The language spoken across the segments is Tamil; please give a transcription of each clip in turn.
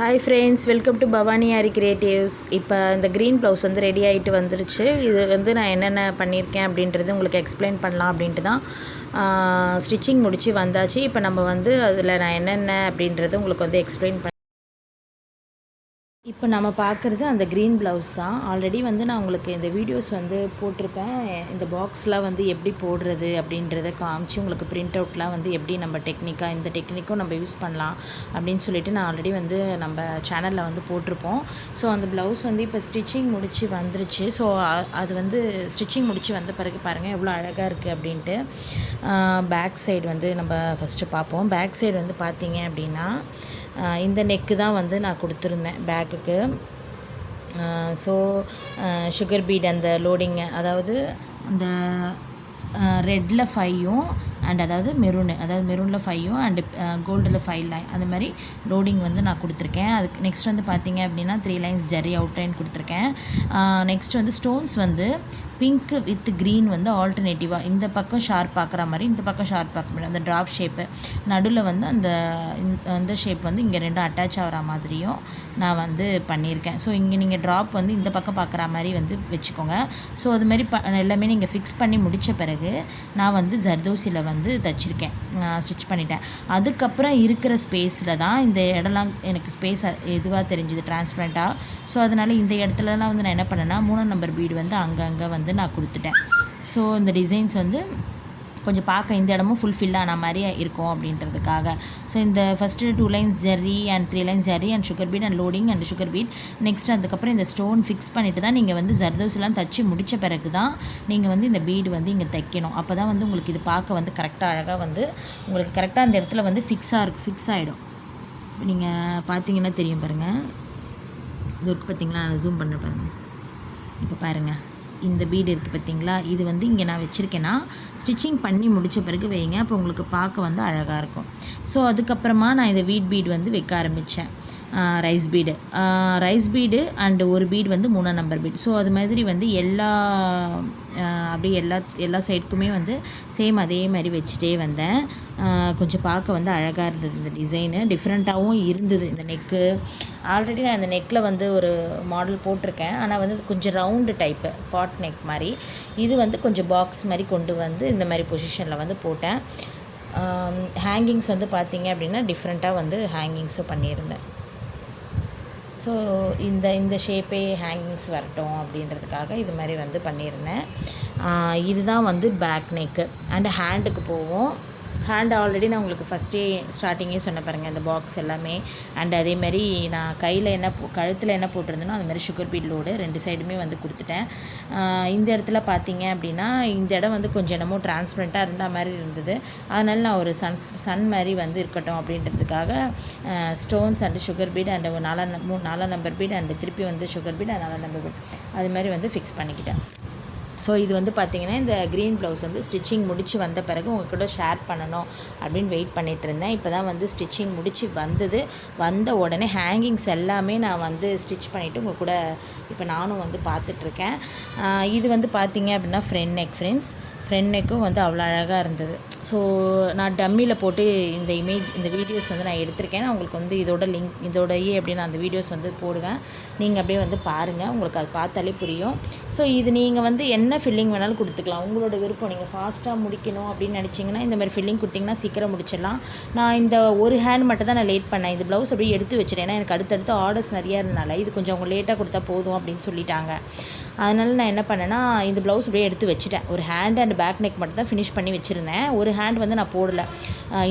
Hi friends, welcome to Bhavani Aari Creatives. இப்போ இந்த க்ரீன் ப்ளவுஸ் வந்து ரெடி ஆகிட்டு வந்துருச்சு. இது வந்து நான் என்னென்ன பண்ணியிருக்கேன் அப்படின்றது உங்களுக்கு எக்ஸ்பிளைன் பண்ணலாம் அப்படின்ட்டு தான் ஸ்டிச்சிங் முடித்து வந்தாச்சு. இப்போ நம்ம வந்து அதில் நான் என்னென்ன அப்படின்றது உங்களுக்கு வந்து எக்ஸ்பிளைன் இப்போ நம்ம பார்க்குறது அந்த க்ரீன் ப்ளவுஸ் தான். ஆல்ரெடி வந்து நான் உங்களுக்கு இந்த வீடியோஸ் வந்து போட்டிருப்பேன். இந்த பாக்ஸ்லாம் வந்து எப்படி போடுறது அப்படின்றத காமிச்சு உங்களுக்கு பிரிண்ட் அவுட்லாம் வந்து எப்படி நம்ம டெக்னிக்காக இந்த டெக்னிக்கும் நம்ம யூஸ் பண்ணலாம் அப்படின்னு சொல்லிட்டு நான் ஆல்ரெடி வந்து நம்ம சேனலில் வந்து போட்டிருப்போம். ஸோ அந்த ப்ளவுஸ் வந்து இப்போ ஸ்டிச்சிங் முடித்து வந்துருச்சு. ஸோ அது வந்து ஸ்டிச்சிங் முடித்து வந்த பிறகு பாருங்கள் எவ்வளோ அழகாக இருக்குது அப்படின்ட்டு. பேக் சைடு வந்து நம்ம ஃபஸ்ட்டு பார்ப்போம். பேக் சைடு வந்து பார்த்தீங்க அப்படின்னா இந்த நெக்கு தான் வந்து நான் கொடுத்துருந்தேன் பேக்குக்கு. ஸோ சுகர் பீட் அந்த லோடிங்கு, அதாவது அந்த ரெட்டில் 5ம் அண்ட் அதாவது மெரூனில் 5ம் அண்டு கோல்டில் 5 லைன் அந்த மாதிரி லோடிங் வந்து நான் கொடுத்துருக்கேன். அதுக்கு நெக்ஸ்ட் வந்து பார்த்தீங்க அப்படின்னா 3 லைன்ஸ் ஜரி அவுட்லைன் கொடுத்துருக்கேன். நெக்ஸ்ட் வந்து ஸ்டோன்ஸ் வந்து பிங்க்கு வித் க்ரீன் வந்து ஆல்டர்னேட்டிவாக இந்த பக்கம் ஷார்ப் பார்க்குற மாதிரி இந்த பக்கம் ஷார்ப் பார்க்க முடியும். அந்த ட்ராப் ஷேப்பு நடுவில் வந்து அந்த ஷேப் வந்து இங்கே ரெண்டும் அட்டாச் ஆகிற மாதிரியும் நான் வந்து பண்ணியிருக்கேன். ஸோ இங்கே நீங்கள் ட்ராப் வந்து இந்த பக்கம் பார்க்குற மாதிரி வந்து வச்சுக்கோங்க. ஸோ அதுமாரி எல்லாமே நீங்கள் ஃபிக்ஸ் பண்ணி முடித்த பிறகு நான் வந்து ஜர்தோசியில் வந்து தைச்சிருக்கேன், ஸ்டிச் பண்ணிட்டேன். அதுக்கப்புறம் இருக்கிற ஸ்பேஸில் தான் இந்த இடம்லாம் எனக்கு ஸ்பேஸ் எதுவாக தெரிஞ்சுது டிரான்ஸ்பரண்ட்டாக. ஸோ அதனால் இந்த இடத்துலலாம் வந்து நான் என்ன பண்ணேன்னா 3 நம்பர் பீடு வந்து அங்கங்கே வந்து நான் கொடுத்துட்டேன். ஸோ இந்த டிசைன்ஸ் வந்து கொஞ்சம் பார்க்க இந்த இடமும் ஃபுல்ஃபில் ஆன மாதிரி இருக்கும் அப்படின்றதுக்காக. ஸோ இந்த first 2 lines zari and 3 lines zari and sugar beat and loading and sugar beat. Next அதுக்கப்புறம் இந்த ஸ்டோன் ஃபிக்ஸ் பண்ணிவிட்டு தான் நீங்கள் வந்து ஜர்தோஸ்லாம் தச்சு முடித்த பிறகு தான் நீங்கள் வந்து இந்த பீடு வந்து இங்கே தைக்கணும். அப்போ தான் வந்து உங்களுக்கு இது பார்க்க வந்து கரெக்டாக அழகாக வந்து உங்களுக்கு கரெக்டாக அந்த இடத்துல வந்து ஃபிக்ஸ் ஆகிடும். நீங்கள் பார்த்தீங்கன்னா தெரியும் பாருங்கள், இது இருக்குது பார்த்தீங்களா, நான் ஜூம் பண்ண பாருங்கள். இப்போ பாருங்கள் இந்த பீடு இருக்குது பார்த்தீங்களா, இது வந்து இங்கே நான் வச்சுருக்கேன்னா ஸ்டிச்சிங் பண்ணி முடித்த பிறகு வைங்க, அப்போ உங்களுக்கு பார்க்க வந்து அழகாக இருக்கும். ஸோ அதுக்கப்புறமா நான் இந்த வீட் பீடு வந்து வைக்க ஆரம்பித்தேன். ரைஸ் பீடு அண்டு ஒரு பீடு வந்து 3 நம்பர் பீடு. ஸோ அது மாதிரி வந்து அப்படியே எல்லா சைடுக்குமே வந்து சேம் அதே மாதிரி வச்சுட்டே வந்தேன். கொஞ்சம் பார்க்க வந்து அழகாக இருந்தது. இந்த டிசைனு டிஃப்ரெண்ட்டாகவும் இருந்தது. இந்த நெக்கு ஆல்ரெடி நான் இந்த நெக்கில் வந்து ஒரு மாடல் போட்டிருக்கேன், ஆனால் வந்து கொஞ்சம் ரவுண்டு டைப்பு பாட் நெக் மாதிரி. இது வந்து கொஞ்சம் பாக்ஸ் மாதிரி கொண்டு வந்து இந்த மாதிரி பொசிஷனில் வந்து போட்டேன். ஹேங்கிங்ஸ் வந்து பார்த்திங்க அப்படின்னா டிஃப்ரெண்ட்டாக வந்து ஹேங்கிங்ஸும் பண்ணியிருந்தேன். ஸோ இந்த ஷேப்பே ஹேங்கிங்ஸ் வரட்டும் அப்படின்றதுக்காக இது மாதிரி வந்து பண்ணியிருந்தேன். இதுதான் வந்து பேக் நெக்கு அண்டு ஹேண்டுக்கு போவோம். ஹேண்ட் ஆல்ரெடி நான் உங்களுக்கு ஃபஸ்ட்டே ஸ்டார்டிங்கே சொன்ன பாருங்கள், இந்த பாக்ஸ் எல்லாமே. அண்ட் அதேமாதிரி நான் கழுத்தில் என்ன போட்டிருந்தேனோ அதுமாதிரி சுகர் பீட் லோடு 2 சைடுமே வந்து கொடுத்துட்டேன். இந்த இடத்துல பார்த்தீங்க அப்படின்னா இந்த இடம் வந்து கொஞ்சம் என்னமோ டிரான்ஸ்பரண்ட்டாக இருந்த மாதிரி இருந்தது. அதனால் நான் ஒரு சன் மாதிரி வந்து இருக்கட்டும் அப்படின்றதுக்காக stones and sugar beat and 4 number beat and திருப்பி வந்து sugar beat and 4 number beat அது மாதிரி வந்து ஃபிக்ஸ் பண்ணிக்கிட்டேன். ஸோ இது வந்து பார்த்திங்கன்னா இந்த க்ரீன் ப்ளவுஸ் வந்து ஸ்டிச்சிங் முடித்து வந்த பிறகு உங்கள் கூட ஷேர் பண்ணணும் அப்படின்னு வெயிட் பண்ணிகிட்டு இருந்தேன். இப்போ தான் வந்து ஸ்டிச்சிங் முடித்து வந்த உடனே ஹேங்கிங்ஸ் எல்லாமே நான் வந்து ஸ்டிச் பண்ணிவிட்டு உங்கள் கூட இப்போ நானும் வந்து பார்த்துட்ருக்கேன். இது வந்து பார்த்திங்க அப்படின்னா ஃப்ரண்ட் நெக்கும் வந்து அவ்வளோ அழகாக இருந்தது. ஸோ நான் டம்மியில் போட்டு இந்த வீடியோஸ் வந்து நான் எடுத்திருக்கேன். நான் உங்களுக்கு வந்து இதோடையே அப்படின்னு அந்த வீடியோஸ் வந்து போடுவேன். நீங்கள் அப்படியே வந்து பாருங்கள், உங்களுக்கு அது பார்த்தாலே புரியும். ஸோ இது நீங்கள் வந்து என்ன ஃபில்லிங் வேணாலும் கொடுத்துக்கலாம், உங்களோட விருப்பம். நீங்கள் ஃபாஸ்ட்டாக முடிக்கணும் அப்படின்னு நினச்சிங்கன்னா இந்த மாதிரி ஃபில்லிங் கொடுத்திங்கன்னா சீக்கிரம் முடிச்சிடலாம். நான் இந்த ஒரு ஹேண்ட் மட்டும் தான் நான் லேட் பண்ணேன். இந்த ப்ளவுஸ் அப்படியே எடுத்து வச்சுட்டேன். ஏன்னா எனக்கு அடுத்தடுத்து ஆர்டர்ஸ் நிறையா இருந்தனால இது கொஞ்சம் அவங்க லேட்டாக கொடுத்தா போதும் அப்படின்னு சொல்லிட்டாங்க. அதனால் நான் என்ன பண்ணேன்னா இந்த ப்ளவுஸ் அப்படியே எடுத்து வச்சுட்டேன். ஒரு ஹேண்ட் அண்ட் பேக் நெக் மட்டும் தான் ஃபினிஷ் பண்ணி வச்சுருந்தேன். ஒரு ஹேண்ட் வந்து நான் போடலை.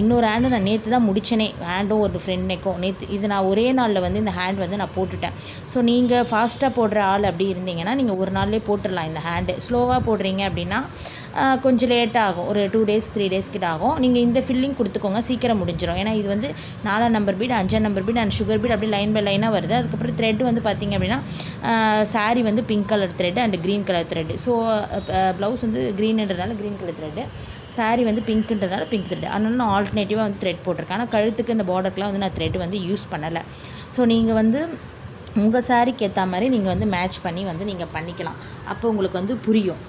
இன்னொரு ஹேண்டு நான் நேற்று தான் முடித்தேனே, ஹேண்டும் ஒரு ஃப்ரண்ட் நெக்கும் இது நான் ஒரே நாளில் வந்து இந்த ஹேண்ட் வந்து நான் போட்டுட்டேன். ஸோ நீங்கள் ஃபாஸ்ட்டாக போடுற ஆள் அப்படி இருந்தீங்கன்னா நீங்கள் ஒரு நாள்லேயே போட்டுடலாம். இந்த ஹேண்டு ஸ்லோவாக போடுறீங்க அப்படின்னா கொஞ்சம் லேட் ஆகும், ஒரு 2 days 3 days கிட்ட ஆகும். நீங்கள் இந்த ஃபில்லிங் கொடுத்துக்கோங்க, சீக்கிரம் முடிஞ்சிடும். ஏன்னா இது வந்து 4 number beat 5 number beat and sugar beat அப்படி லைன் பை லைனாக வருது. அதுக்கப்புறம் த்ரெட் வந்து பார்த்திங்க அப்படின்னா சாரீ வந்து pink colour thread and green colour thread. So blouse வந்து க்ரீன்ன்றதுனால க்ரீன் கலர் த்ரெட்டு, சாரீ வந்து பிங்க்குன்றதுனால பிங்க் த்ரெட். அதனால நான் ஆல்டர்னேட்டிவாக வந்து த்ரெட் போட்டிருக்கேன். ஆனால் கழுத்துக்கு இந்த பார்டருக்குலாம் வந்து நான் த்ரெட் வந்து யூஸ் பண்ணலை. ஸோ நீங்கள் வந்து உங்கள் சாரீக்கு ஏற்ற மாதிரி நீங்கள் வந்து மேட்ச் பண்ணி வந்து நீங்கள் பண்ணிக்கலாம். அப்போ உங்களுக்கு வந்து புரியும்.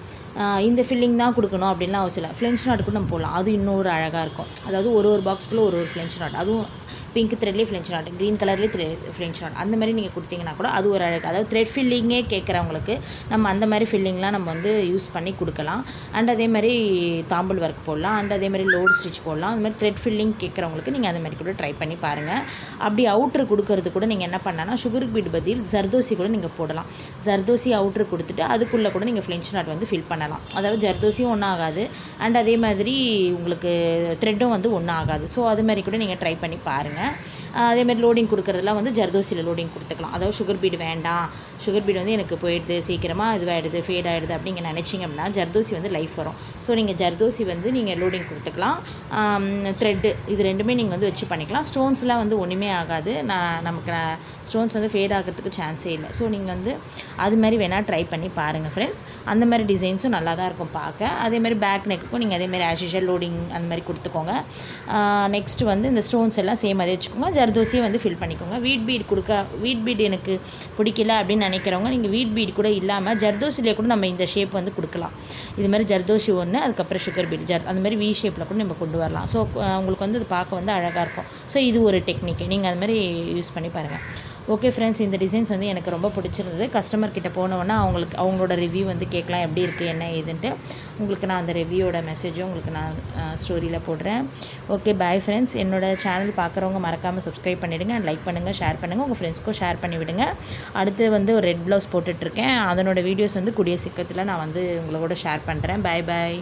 இந்த ஃபில்லிங் தான் கொடுக்கணும் அப்படின்லாம் அவசியம் இல்லை. ஃப்ளென்ச் நாட் கூட நம்ம போடலாம், அது இன்னொரு அழகாக இருக்கும். அதாவது ஒரு பாக்ஸ்க்குள்ளே ஒரு ஃப்ளென்ச் நாட், அதுவும் பிங்க் த்ரெட்லேயே ஃப்ரெஞ்ச் நாட், க்ரீன் கலர்லேயே ஃப்ரெஞ்ச் நாட், அந்த மாதிரி நீங்கள் கொடுத்தீங்கன்னா கூட அது ஒரு அழகு. அதாவது த்ரெட் ஃபில்லிங்கே கேட்குறவங்களுக்கு நம்ம அந்த மாதிரி ஃபில்லிங்லாம் நம்ம வந்து யூஸ் பண்ணி கொடுக்கலாம். அண்ட் அதே மாதிரி தாம்பல் ஒர்க் போடலாம், அண்ட் அதே மாதிரி லோடு ஸ்டிச் போடலாம். அந்த மாதிரி த்ரெட் ஃபில்லிங் கேட்குறவங்களுக்கு நீங்கள் அந்த மாதிரி கூட ட்ரை பண்ணி பாருங்கள். அப்படி அவுட்ரு கொடுக்கறது கூட நீங்கள் என்ன பண்ணால் சுகர் பீட் பதில் ஜர்தோசி கூட நீங்கள் போடலாம். ஜர்தோசி அவுட்ரு கொடுத்துட்டு அதுக்குள்ளே கூட நீங்கள் ஃப்ரெஞ்ச் நாட் வந்து ஃபில் பண்ணலாம். அதாவது ஜர்தோசியும் ஒன்றும் ஆகாது, அண்ட் அதே மாதிரி உங்களுக்கு த்ரெட்டும் வந்து ஒன்றும் ஆகாது. ஸோ அது மாதிரி கூட நீங்கள் ட்ரை பண்ணி பாருங்கள். அதேமாதிரி லோடிங் கொடுக்குறதுலாம் வந்து ஜர்தோசியில் லோடிங் கொடுத்துக்கலாம். அதாவது சுகர் பீடு வேண்டாம், சுகர் பீடு வந்து எனக்கு போயிடுது, சீக்கிரமாக இதுவாகிடுது, ஃபேட் ஆகிடுது அப்படிங்க நினச்சிங்க அப்படின்னா ஜர்தோசி வந்து லைஃப் வரும். ஸோ நீங்கள் ஜர்தோசி வந்து நீங்கள் லோடிங் கொடுத்துக்கலாம். த்ரெட்டு இது ரெண்டுமே நீங்கள் வந்து வச்சு பண்ணிக்கலாம். ஸ்டோன்ஸ்லாம் வந்து ஒன்றுமே ஆகாது, நமக்கு ஸ்டோன்ஸ் வந்து ஃபேட் ஆகிறதுக்கு சான்ஸே இல்லை. ஸோ நீங்கள் வந்து அது மாதிரி வேணால் ட்ரை பண்ணி பாருங்கள் ஃப்ரெண்ட்ஸ். அந்த மாதிரி டிசைன்ஸும் நல்லா தான் இருக்கும் பார்க்க. அதேமாதிரி பேக் நெக்குக்கும் நீங்கள் அதேமாதிரி ஆஷிஷல் லோடிங் அந்த மாதிரி கொடுத்துக்கோங்க. நெக்ஸ்ட் வந்து இந்த ஸ்டோன்ஸ் எல்லாம் சேம் அதே வச்சுக்கோங்க. ஜர்தோசியை வந்து ஃபில் பண்ணிக்கோங்க. வீட் பீட் எனக்கு பிடிக்கல அப்படின்னு நினைக்கிறவங்க நீங்கள் வீட் பீட் கூட இல்லாமல் ஜர்தோசிலே கூட நம்ம இந்த ஷேப் வந்து கொடுக்கலாம். இது மாதிரி ஜர்தோசி ஒன்று, அதுக்கப்புறம் சுகர் பீட் அந்த மாதிரி வி ஷேப்பில் கூட நம்ம கொண்டு வரலாம். ஸோ உங்களுக்கு வந்து அது பார்க்க வந்து அழகாக இருக்கும். ஸோ இது ஒரு டெக்னிக், நீங்கள் அது மாதிரி யூஸ் பண்ணி பாருங்கள். ஓகே ஃப்ரெண்ட்ஸ், இந்த டிசைன்ஸ் வந்து எனக்கு ரொம்ப பிடிச்சிருந்தது. கஸ்டமர் கிட்ட போனோன்னா அவங்களோட ரிவ்யூ வந்து கேட்கலாம், எப்படி இருக்குது என்ன ஏதுன்ட்டு. உங்களுக்கு நான் அந்த ரிவ்யூவோட மெசேஜும் உங்களுக்கு நான் ஸ்டோரியில் போடுறேன். Okay, bye friends. என்னோடய சேனல் பார்க்குறவங்க மறக்காமல் சப்ஸ்கிரைப் பண்ணிவிடுங்க, அண்ட் லைக் பண்ணுங்கள், ஷேர் பண்ணுங்கள், உங்கள் ஃப்ரெண்ட்ஸ்க்கும் ஷேர் பண்ணிவிடுங்க. அடுத்து வந்து ஒரு ரெட் ப்ளவுஸ் போட்டுட்ருக்கேன், அதனோட வீடியோஸ் வந்து கூடிய சீக்கிரத்தில் நான் வந்து உங்களோட ஷேர் பண்ணுறேன். பாய் பாய்.